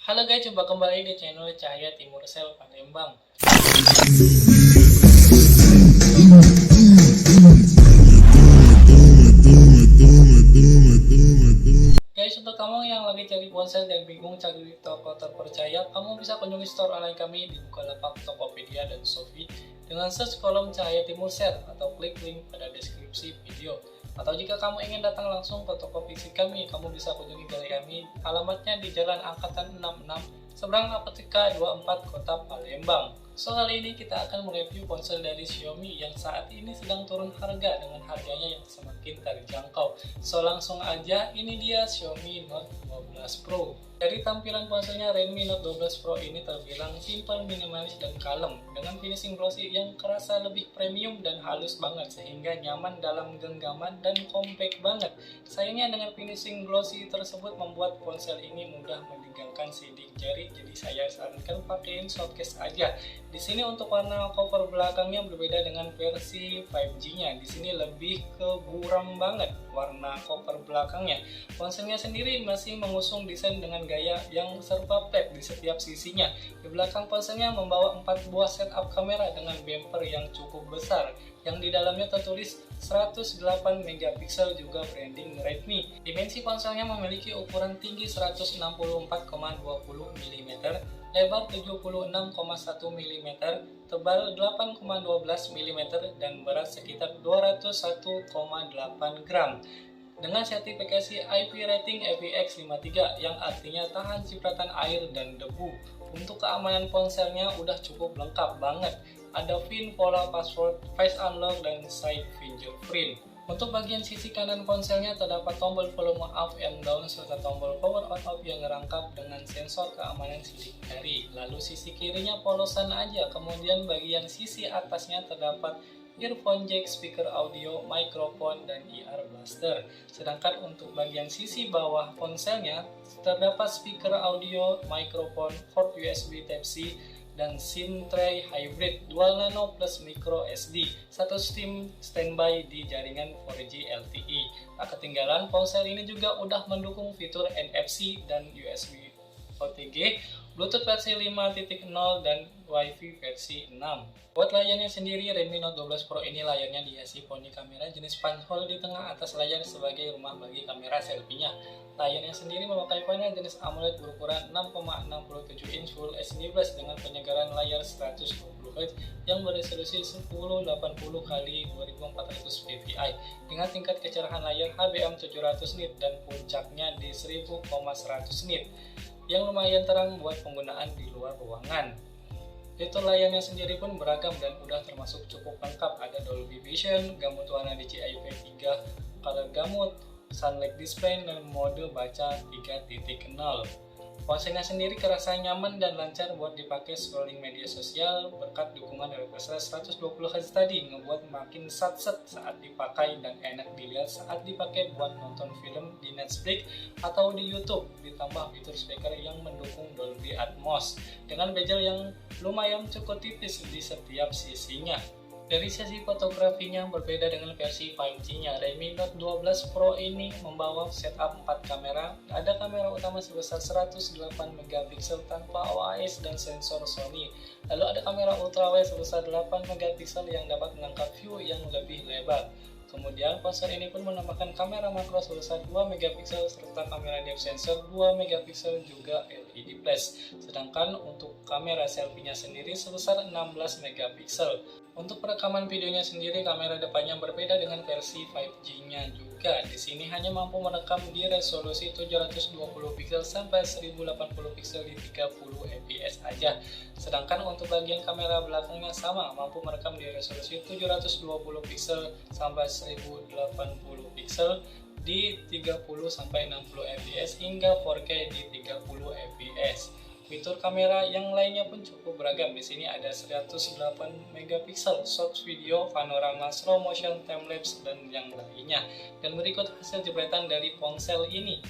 Halo guys, jumpa kembali di channel Cahaya Timur Sel Palembang. Guys, untuk kamu yang lagi cari ponsel dan bingung cari toko terpercaya, kamu bisa kunjungi store online kami di Bukalapak, Tokopedia, dan Shopee dengan search kolom Cahaya Timur Sel atau klik link pada deskripsi video. Atau jika kamu ingin datang langsung ke toko fisik kami, kamu bisa kunjungi galeri kami. Alamatnya di Jalan Angkatan 66, seberang Apotika 24, Kota Palembang. So, kali ini kita akan mereview ponsel dari Xiaomi yang saat ini sedang turun harga dengan harganya yang semakin terjangkau. So, langsung aja, ini dia Xiaomi Note 12 Pro. Dari tampilan ponselnya, Redmi Note 12 Pro ini terbilang simple, minimalis, dan kalem dengan finishing glossy yang kerasa lebih premium dan halus banget sehingga nyaman dalam genggaman dan compact banget. Sayangnya dengan finishing glossy tersebut membuat ponsel ini mudah meninggalkan sidik jari, jadi saya sarankan pakaiin softcase aja. Di sini untuk warna cover belakangnya berbeda dengan versi 5G-nya. Di sini lebih ke buram banget warna cover belakangnya. Ponselnya sendiri masih mengusung desain dengan gaya yang serba flat di setiap sisinya. Di belakang ponselnya membawa 4 buah setup kamera dengan bumper yang cukup besar, yang di dalamnya tertulis 108 megapiksel juga branding Redmi. Dimensi ponselnya memiliki ukuran tinggi 164,20 mm, lebar 76,1 mm, tebal 8,12 mm, dan berat sekitar 201,8 gram. Dengan sertifikasi IP rating FIX53 yang artinya tahan cipratan air dan debu. Untuk keamanan ponselnya udah cukup lengkap banget. Ada PIN, pola password, face unlock, dan side fingerprint. Untuk bagian sisi kanan ponselnya terdapat tombol volume up and down serta tombol power on off yang rangkap dengan sensor keamanan sidik jari. Lalu sisi kirinya polosan aja, kemudian bagian sisi atasnya terdapat earphone jack, speaker audio, mikrofon, dan IR blaster. Sedangkan untuk bagian sisi bawah ponselnya terdapat speaker audio, mikrofon, port USB Type-C, dan SIM tray hybrid dual nano plus micro SD, satu SIM standby di jaringan 4G LTE. Tak ketinggalan, ponsel ini juga udah mendukung fitur NFC dan USB OTG, Bluetooth versi 5.0, dan Wi-Fi versi 6. Buat layarnya sendiri, Redmi Note 12 Pro ini layarnya dihiasi poni kamera jenis punch-hole di tengah atas layar sebagai rumah bagi kamera selfie-nya. Layarnya sendiri memakai panel jenis AMOLED berukuran 6,67 inch Full HD Plus dengan penyegaran layar 120Hz yang beresolusi 1080 x 2400 ppi dengan tingkat kecerahan layar HBM 700 nit dan puncaknya di 1000,100 nit yang lumayan terang buat penggunaan di luar ruangan. Fitur layarnya sendiri pun beragam dan udah termasuk cukup lengkap. Ada Dolby Vision, gamut warna DCI IP3, color gamut, sunlight display, dan mode baca 3.0. Ponselnya sendiri kerasa nyaman dan lancar buat dipakai scrolling media sosial berkat dukungan refresh rate 120Hz tadi, ngebuat makin satset saat dipakai dan enak dilihat saat dipakai buat nonton film di Netflix atau di YouTube. Ditambah fitur speaker yang mendukung Dolby Atmos dengan bezel yang lumayan cukup tipis di setiap sisinya. Dari sisi fotografinya berbeda dengan versi 5G-nya, Redmi Note 12 Pro ini membawa setup 4 kamera. Ada kamera utama sebesar 108 megapiksel tanpa OIS dan sensor Sony. Lalu ada kamera ultrawide sebesar 8 megapiksel yang dapat menangkap view yang lebih lebar. Kemudian ponsel ini pun menambahkan kamera makro sebesar 2 megapiksel serta kamera depth sensor 2 megapiksel juga LED plus. Sedangkan untuk kamera selfie-nya sendiri sebesar 16 megapiksel. Untuk perekaman videonya sendiri, kamera depannya berbeda dengan versi 5G-nya juga. Di sini hanya mampu merekam di resolusi 720 piksel sampai 1080 piksel di 30 fps aja. Sedangkan untuk bagian kamera belakangnya sama, mampu merekam di resolusi 720 piksel sampai 1080 piksel di 30 sampai 60 fps hingga 4K di 30 fps. Fitur kamera yang lainnya pun cukup beragam. Di sini ada 108 megapiksel, short video, panorama, slow motion, time lapse, dan yang lainnya. Dan berikut hasil jepretan dari ponsel ini.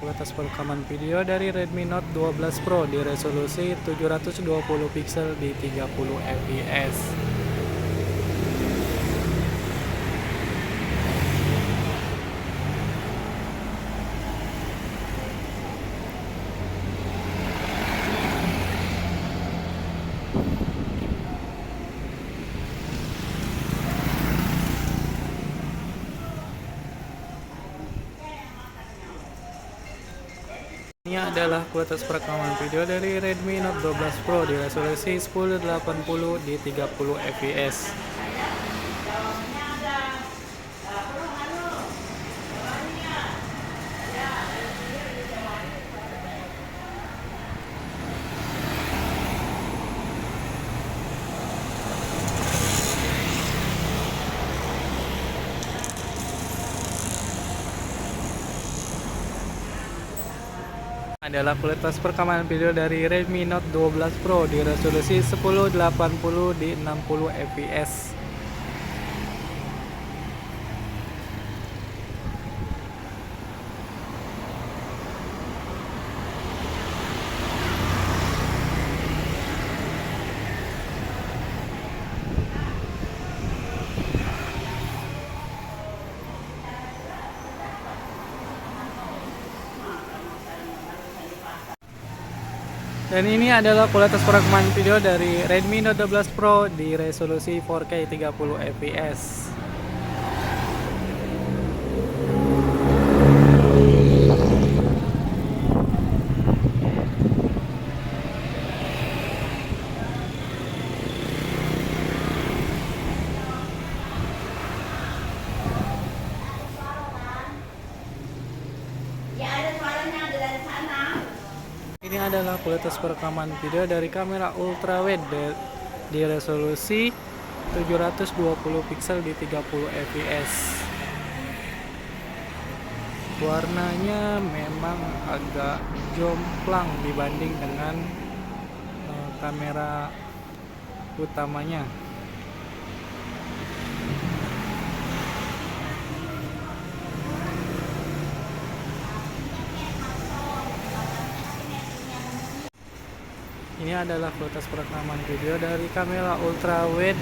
kualitas perekaman video dari Redmi Note 12 Pro di resolusi 720 pixel di 30 fps. Ini adalah kualitas perekaman video dari Redmi Note 12 Pro di resolusi 1080 di 30 fps. Adalah kualitas perekaman video dari Redmi Note 12 Pro di resolusi 1080 di 60 fps. Dan ini adalah kualitas perekaman video dari Redmi Note 12 Pro di resolusi 4K 30 fps. Ini adalah kualitas perekaman video dari kamera ultrawide di resolusi 720 pixel di 30 fps. Warnanya memang agak jomplang dibanding dengan kamera utamanya. Ini adalah kualitas perekaman video dari kamera ultrawide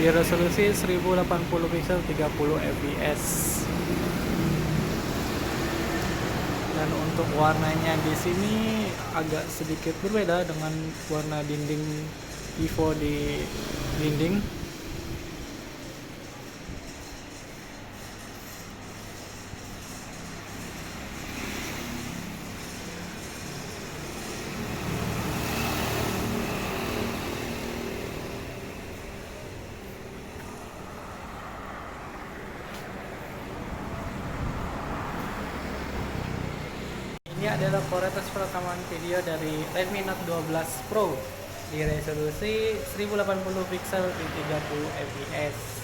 di resolusi 1080 pixel 30 fps. Dan untuk warnanya di sini agak sedikit berbeda dengan warna dinding Vivo di dinding. Ini adalah kualitas perekaman video dari Redmi Note 12 Pro di resolusi 1080 pixel di 30 fps.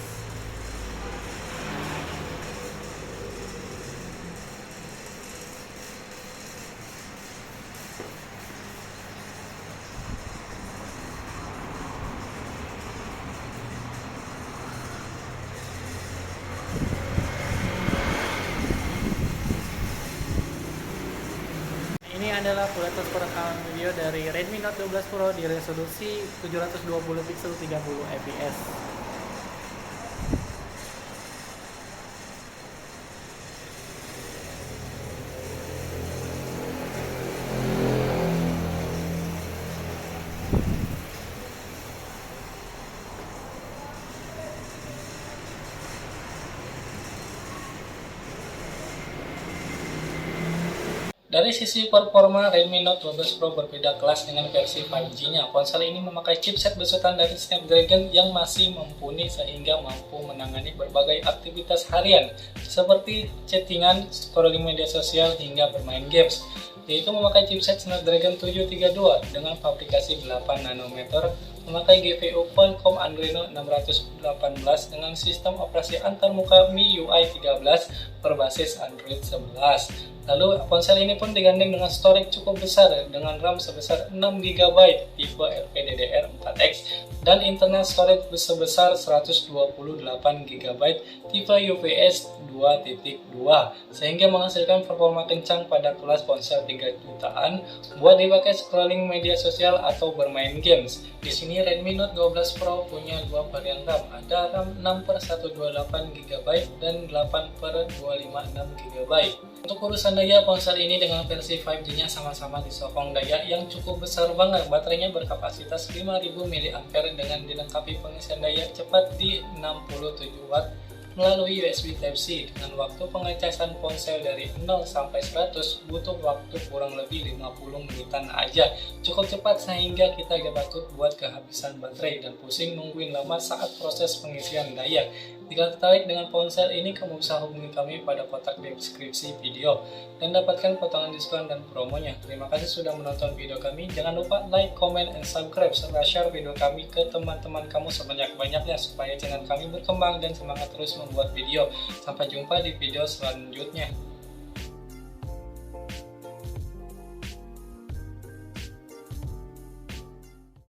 Ini adalah kualitas perekaman video dari Redmi Note 12 Pro di resolusi 720 pixel 30 fps. Dari sisi performa, Redmi Note 12 Pro berbeda kelas dengan versi 5G-nya. Ponsel ini memakai chipset besutan dari Snapdragon yang masih mumpuni sehingga mampu menangani berbagai aktivitas harian seperti chattingan, scrolling media sosial, hingga bermain games, yaitu memakai chipset Snapdragon 732 dengan fabrikasi 8 nanometer memakai GPU Qualcomm Adreno 618 dengan sistem operasi antarmuka MIUI 13 berbasis Android 11. Lalu ponsel ini pun digandeng dengan storage cukup besar dengan RAM sebesar 6GB tipe LPDDR4X dan internal storage sebesar 128GB tipe UFS 2.2 sehingga menghasilkan performa kencang pada kelas ponsel 3 jutaan buat dipakai scrolling media sosial atau bermain games. Di sini Redmi Note 12 Pro punya dua varian RAM, ada RAM 6/128GB dan 8/256GB. Untuk urusan daya, ponsel ini dengan versi 5G-nya sama-sama disokong daya yang cukup besar banget. Baterainya berkapasitas 5000 mAh dengan dilengkapi pengisian daya cepat di 67 Watt melalui USB Type-C dengan waktu pengecasan ponsel dari 0 sampai 100 butuh waktu kurang lebih 50 menitan aja. Cukup cepat sehingga kita gak patut buat kehabisan baterai dan pusing nungguin lama saat proses pengisian daya. Jika tertarik dengan ponsel ini, kamu bisa hubungi kami pada kotak deskripsi video dan dapatkan potongan diskon dan promonya. Terima kasih sudah menonton video kami. Jangan lupa like, comment, and subscribe serta share video kami ke teman-teman kamu sebanyak-banyaknya supaya channel kami berkembang dan semangat terus membuat video. Sampai jumpa di video selanjutnya.